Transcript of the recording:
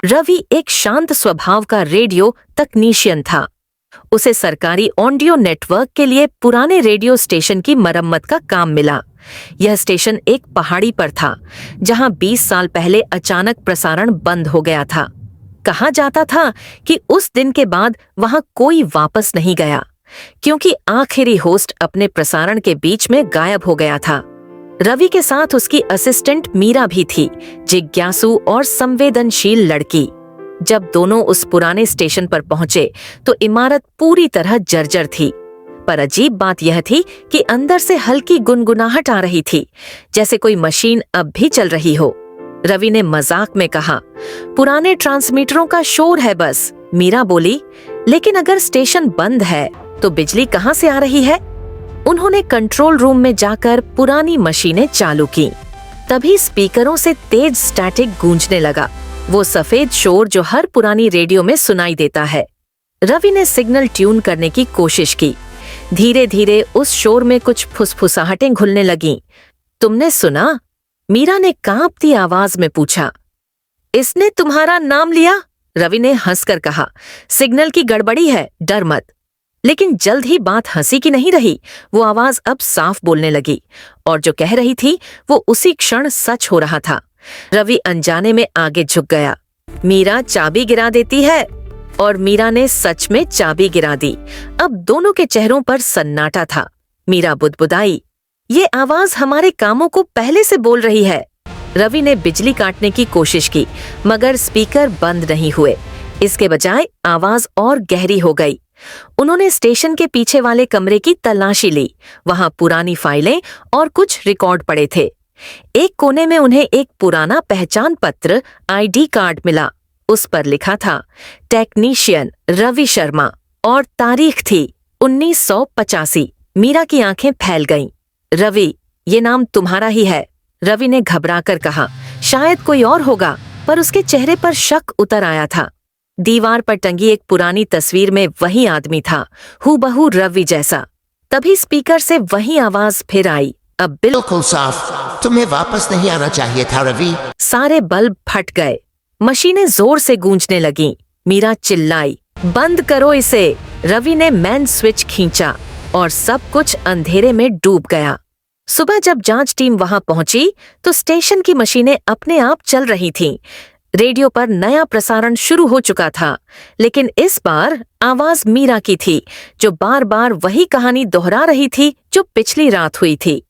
रवि एक शांत स्वभाव का रेडियो तकनीशियन था। उसे सरकारी ऑडियो नेटवर्क के लिए पुराने रेडियो स्टेशन की मरम्मत का काम मिला। यह स्टेशन एक पहाड़ी पर था, जहां 20 साल पहले अचानक प्रसारण बंद हो गया था। कहा जाता था कि उस दिन के बाद वहां कोई वापस नहीं गया, क्योंकि आखिरी होस्ट अपने प्रसारण के बीच में गायब हो गया था। रवि के साथ उसकी असिस्टेंट मीरा भी थी, जिज्ञासु और संवेदनशील लड़की। जब दोनों उस पुराने स्टेशन पर पहुंचे तो इमारत पूरी तरह जर्जर थी, पर अजीब बात यह थी कि अंदर से हल्की गुनगुनाहट आ रही थी, जैसे कोई मशीन अब भी चल रही हो। रवि ने मजाक में कहा, पुराने ट्रांसमीटरों का शोर है बस। मीरा बोली, लेकिन अगर स्टेशन बंद है तो बिजली कहां से आ रही है? उन्होंने कंट्रोल रूम में जाकर पुरानी मशीनें चालू की। तभी स्पीकरों से तेज स्टैटिक गूंजने लगा, वो सफेद शोर जो हर पुरानी रेडियो में सुनाई देता है। रवि ने सिग्नल ट्यून करने की कोशिश की। धीरे धीरे उस शोर में कुछ फुसफुसाहटें घुलने लगीं। तुमने सुना? मीरा ने कांपती आवाज में पूछा। इसने तुम्हारा नाम लिया? रवि ने हंसकर कहा, सिग्नल की गड़बड़ी है, डर मत। लेकिन जल्द ही बात हंसी की नहीं रही। वो आवाज अब साफ बोलने लगी, और जो कह रही थी वो उसी क्षण सच हो रहा था। रवि अनजाने में आगे झुक गया। मीरा चाबी गिरा देती है। और मीरा ने सच में चाबी गिरा दी। अब दोनों के चेहरों पर सन्नाटा था। मीरा बुदबुदाई, ये आवाज हमारे कामों को पहले से बोल रही है। रवि ने बिजली काटने की कोशिश की, मगर स्पीकर बंद नहीं हुए। इसके बजाय आवाज और गहरी हो गई। उन्होंने स्टेशन के पीछे वाले कमरे की तलाशी ली। वहां पुरानी फाइलें और कुछ रिकॉर्ड पड़े थे। एक कोने में उन्हें एक पुराना पहचान पत्र, आईडी कार्ड मिला। उस पर लिखा था टेक्नीशियन रवि शर्मा, और तारीख थी 1985। मीरा की आंखें फैल गईं। रवि, ये नाम तुम्हारा ही है, रवि ने घबराकर कहा। शायद कोई और होगा, पर उसके चेहरे पर शक उतर आया था। दीवार पर टंगी एक पुरानी तस्वीर में वही आदमी था, हूबहू रवि जैसा। तभी स्पीकर से वही आवाज फिर आई, अब बिल्कुल साफ। तुम्हें वापस नहीं आना चाहिए था रवि। सारे बल्ब फट गए। मशीनें जोर से गूंजने लगीं। मीरा चिल्लाई, बंद करो इसे। रवि ने मैन स्विच खींचा और सब कुछ अंधेरे में डूब गया। सुबह जब जांच टीम वहां पहुंची तो स्टेशन की मशीनें अपने आप चल रही थीं। रेडियो पर नया प्रसारण शुरू हो चुका था, लेकिन इस बार आवाज मीरा की थी, जो बार बार वही कहानी दोहरा रही थी जो पिछली रात हुई थी।